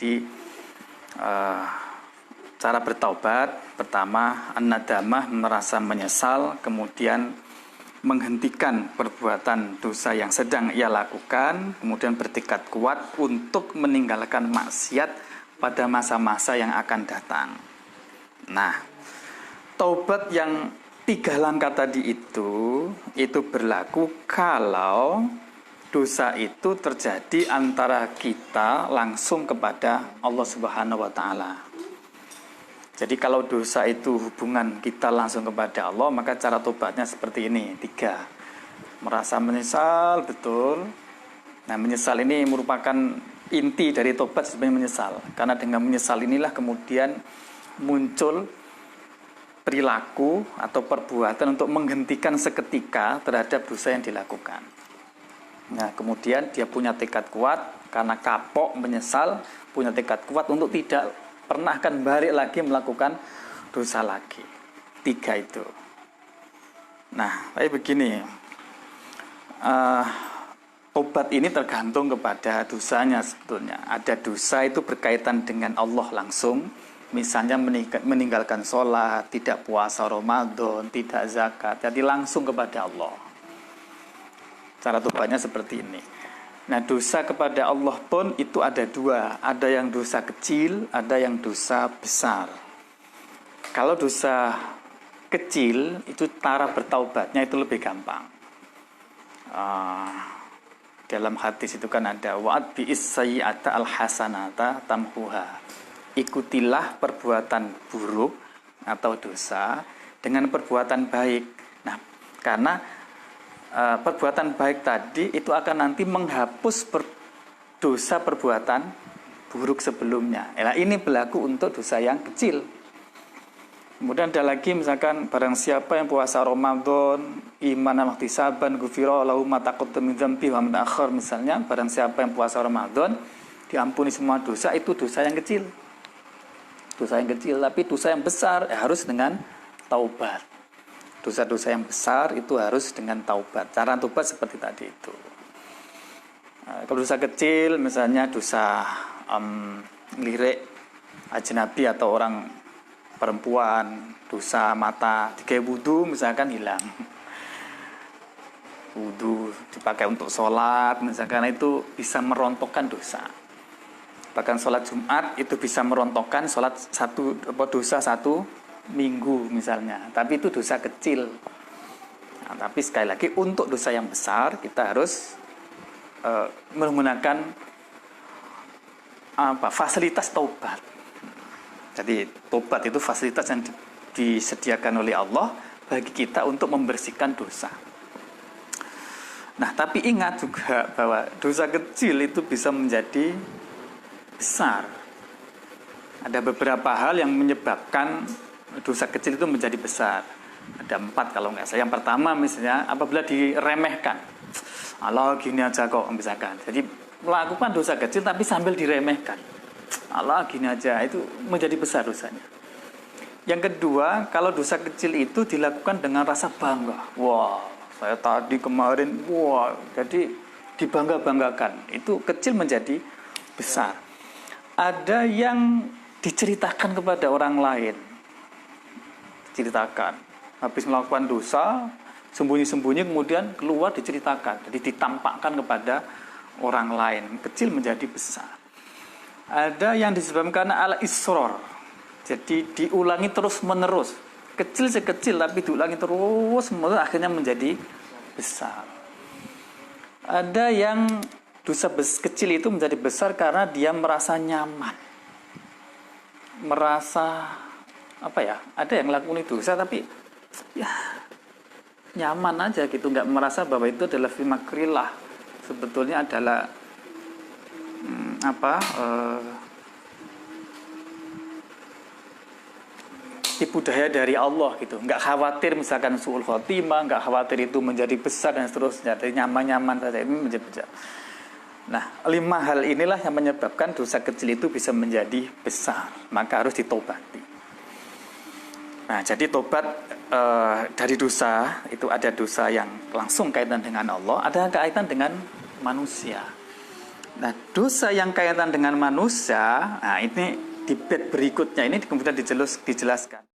Jadi cara bertaubat pertama an-nadamah, merasa menyesal, kemudian menghentikan perbuatan dosa yang sedang ia lakukan, kemudian bertekad kuat untuk meninggalkan maksiat pada masa-masa yang akan datang. Nah, taubat yang 3 langkah tadi itu berlaku kalau dosa itu terjadi antara kita langsung kepada Allah Subhanahu wa Ta'ala. Jadi kalau dosa itu hubungan kita langsung kepada Allah, maka cara tobatnya seperti ini, 3. Merasa menyesal, betul. Nah, menyesal ini merupakan inti dari tobat, sebenarnya menyesal. Karena dengan menyesal inilah kemudian muncul perilaku atau perbuatan untuk menghentikan seketika terhadap dosa yang dilakukan. Nah, kemudian dia punya tekad kuat, karena kapok, menyesal, punya tekad kuat untuk tidak pernah akan balik lagi melakukan dosa lagi. 3 itu. Nah, tapi begini, tobat ini tergantung kepada dosanya sebetulnya. Ada dosa itu berkaitan dengan Allah langsung, misalnya meninggalkan sholat, tidak puasa Ramadan, tidak zakat, jadi langsung kepada Allah. Cara tobatnya seperti ini. Nah, dosa kepada Allah pun itu ada 2. Ada yang dosa kecil, ada yang dosa besar. Kalau dosa kecil, itu cara bertaubatnya itu lebih gampang. Dalam hadis itu kan ada wa'ad bi'is sayyi'ata al-hasanata tamhuha. Ikutilah perbuatan buruk atau dosa dengan perbuatan baik. Nah, karena perbuatan baik tadi itu akan nanti menghapus dosa perbuatan buruk sebelumnya. Nah, ini berlaku untuk dosa yang kecil. Kemudian ada lagi misalkan barang siapa yang puasa Ramadan, iman ihtisaban ghufira lahu ma taqaddama min dzambi wa ma ta'akhkhar, misalnya barang siapa yang puasa Ramadan diampuni semua dosa, itu dosa yang kecil. Dosa yang kecil, tapi dosa yang besar harus dengan taubat. Dosa-dosa yang besar itu harus dengan taubat. Cara taubat seperti tadi itu. Kalau dosa kecil, misalnya dosa lirik ajnabi atau orang perempuan, dosa mata, dikai wudu misalkan hilang. Wudu dipakai untuk sholat, misalkan itu bisa merontokkan dosa. Bahkan sholat Jumat itu bisa merontokkan sholat dosa 1 minggu misalnya, tapi itu dosa kecil. Nah, tapi sekali lagi untuk dosa yang besar kita harus menggunakan fasilitas taubat. Jadi taubat itu fasilitas yang disediakan oleh Allah bagi kita untuk membersihkan dosa. Nah, tapi ingat juga bahwa dosa kecil itu bisa menjadi besar. Ada beberapa hal yang menyebabkan dosa kecil itu menjadi besar. Ada 4 kalau nggak salah. Yang pertama misalnya apabila diremehkan. Allah gini aja kok misalkan. Jadi melakukan dosa kecil tapi sambil diremehkan. Allah gini aja, itu menjadi besar dosanya. Yang kedua, kalau dosa kecil itu dilakukan dengan rasa bangga. Wah, saya tadi kemarin, jadi dibangga-banggakan. Itu kecil menjadi besar. Ada yang diceritakan kepada orang lain. Ceritakan habis melakukan dosa, sembunyi-sembunyi kemudian keluar diceritakan, jadi ditampakkan kepada orang lain, kecil menjadi besar. Ada yang disebabkan al-israr, jadi diulangi terus menerus, kecil sekecil tapi diulangi terus menerus, akhirnya menjadi besar. Ada yang dosa kecil itu menjadi besar karena dia merasa nyaman, merasa ada yang ngelakuin dosa tapi ya nyaman aja gitu, nggak merasa bahwa itu adalah fi makrillah, sebetulnya adalah tipu daya dari Allah gitu, nggak khawatir misalkan su'ul khotimah, nggak khawatir itu menjadi besar dan seterusnya, jadi nyaman-nyaman saja ini menjadi besar. Nah, 5 hal inilah yang menyebabkan dosa kecil itu bisa menjadi besar, maka harus ditobati. Nah, jadi tobat dari dosa itu ada dosa yang langsung kaitan dengan Allah, ada kaitan dengan manusia. Nah, dosa yang kaitan dengan manusia, nah ini di bab berikutnya ini kemudian dijelaskan.